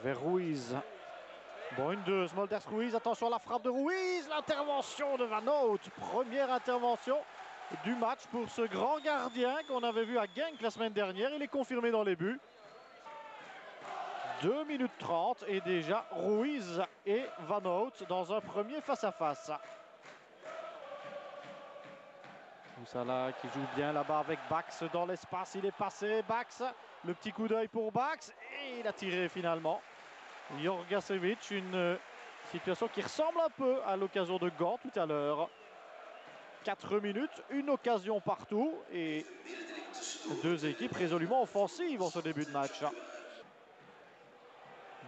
vers Ruiz. Bon, une deux, Smolders Ruiz, attention à la frappe de Ruiz, l'intervention de Van Hout, première intervention du match pour ce grand gardien qu'on avait vu à Genk la semaine dernière, il est confirmé dans les buts. 2 minutes 30 et déjà Ruiz et Van Hout dans un premier face-à-face. Moussala qui joue bien là-bas avec Bax dans l'espace, il est passé, Bax, le petit coup d'œil pour Bax et il a tiré finalement. Jorgasevic, une situation qui ressemble un peu à l'occasion de Gand tout à l'heure. 4 minutes, une occasion partout et deux équipes résolument offensives en ce début de match.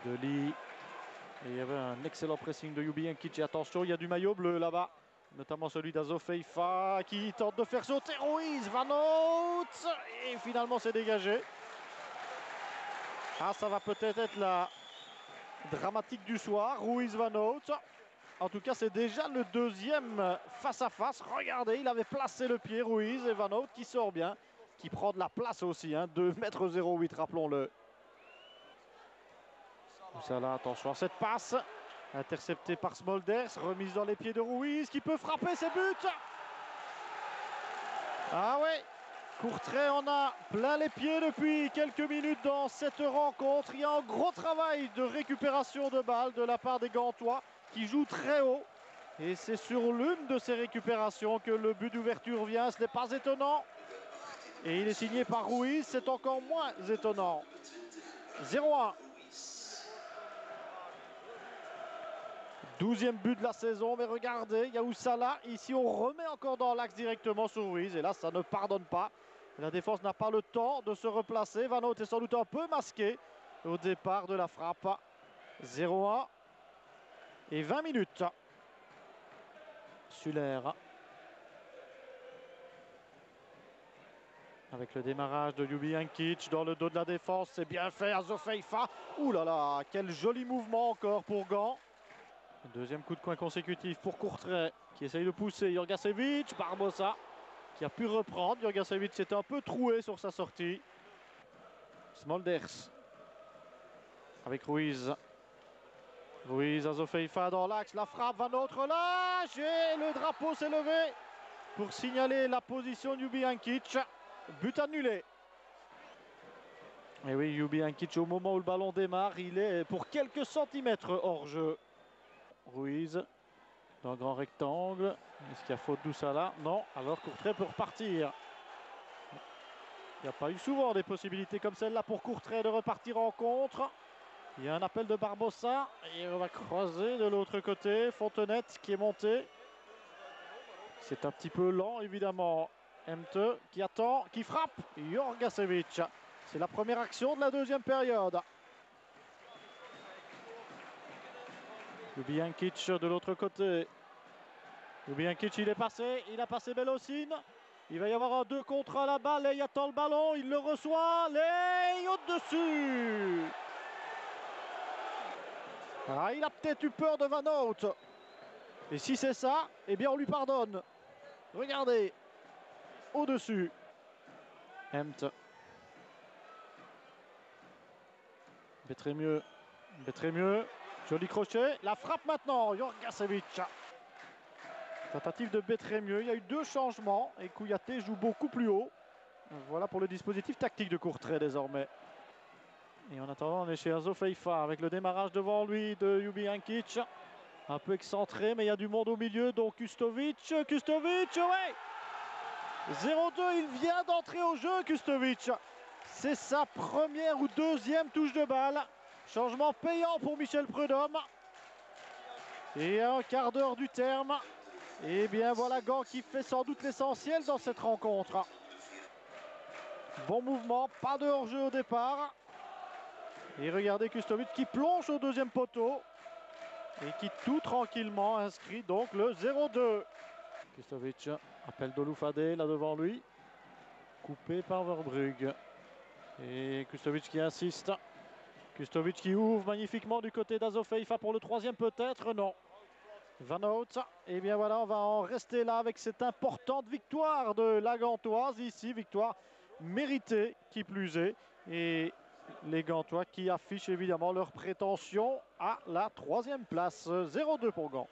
Deli, et il y avait un excellent pressing de Yubi Nkic. Attention, il y a du maillot bleu là-bas, notamment celui d'Azofeifa qui tente de faire sauter Ruiz, Van Hout, et finalement c'est dégagé. Ah, ça va peut-être être la dramatique du soir, Ruiz Van Hout. En tout cas, c'est déjà le deuxième face-à-face. Regardez, il avait placé le pied, Ruiz, et Van Hout qui sort bien, qui prend de la place aussi, 2,08 m, rappelons-le. Moussala, attention à cette passe, interceptée par Smolders, remise dans les pieds de Ruiz, qui peut frapper ses buts. Ah ouais, Courtrai en a plein les pieds depuis quelques minutes dans cette rencontre. Il y a un gros travail de récupération de balles de la part des Gantois qui jouent très haut. Et c'est sur l'une de ces récupérations que le but d'ouverture vient. Ce n'est pas étonnant. Et il est signé par Ruiz, c'est encore moins étonnant. 0-1. 12e but de la saison, mais regardez, Moussala, ici on remet encore dans l'axe directement sur Ruiz. Et là, ça ne pardonne pas. La défense n'a pas le temps de se replacer. Van Hout est sans doute un peu masqué au départ de la frappe. 0-1 et 20 minutes. Süler. Avec le démarrage de Yubi Nkic dans le dos de la défense, c'est bien fait, Azofeifa. Ouh là là, quel joli mouvement encore pour Gand. Deuxième coup de coin consécutif pour Courtrai qui essaye de pousser Jorgasevic. Barbosa qui a pu reprendre. Jorgasevic s'est un peu troué sur sa sortie. Smolders avec Ruiz. Ruiz, Azofeifa dans l'axe, la frappe, Van Hout relâche et le drapeau s'est levé pour signaler la position de Yubi Nkic. But annulé. Et oui, Yubi Nkic, au moment où le ballon démarre, il est pour quelques centimètres hors jeu. Ruiz dans le grand rectangle. Est-ce qu'il y a faute d'Oussala? Non. Alors Courtrai peut repartir. Il n'y a pas eu souvent des possibilités comme celle-là pour Courtrai de repartir en contre. Il y a un appel de Barbosa et on va croiser de l'autre côté. Fontenette qui est monté. C'est un petit peu lent évidemment. Emte qui attend, qui frappe. Jorgasevic. C'est la première action de la deuxième période. Yubi Nkic de l'autre côté. Yubi Nkic, il est passé, il a passé Belosine. Il va y avoir un 2 contre 1 là-bas. Ley attend le ballon, il le reçoit. Ley au-dessus. Ah, il a peut-être eu peur de Van Hout. Et si c'est ça, eh bien on lui pardonne. Regardez, au-dessus. Emte. Bétrémieux. Bétrémieux. Joli crochet. La frappe maintenant. Jorgasevic. Tentative de Bétrémieux. Il y a eu 2 changements. Et Kouyaté joue beaucoup plus haut. Voilà pour le dispositif tactique de Courtrai désormais. Et en attendant, on est chez Azofeifa avec le démarrage devant lui de Yubi Nkic. Un peu excentré, mais il y a du monde au milieu. Donc Kustovic. Kustovic, ouais. 0-2, il vient d'entrer au jeu, Kustovic. C'est sa première ou deuxième touche de balle. Changement payant pour Michel Prudhomme. Et à un quart d'heure du terme, et bien voilà Gand qui fait sans doute l'essentiel dans cette rencontre. Bon mouvement, pas de hors-jeu au départ. Et regardez Kustovic qui plonge au deuxième poteau. Et qui tout tranquillement inscrit donc le 0-2. Kustovic appelle Doloufade là devant lui. Coupé par Verbrugge. Et Kustovic qui insiste. Kustovic qui ouvre magnifiquement du côté d'Azofeifa pour le troisième peut-être, non. Van Hout, et bien voilà, on va en rester là avec cette importante victoire de la Gantoise ici, victoire méritée qui plus est. Et Les Gantois qui affichent évidemment leur prétention à la 3e place. 0-2 pour Gand.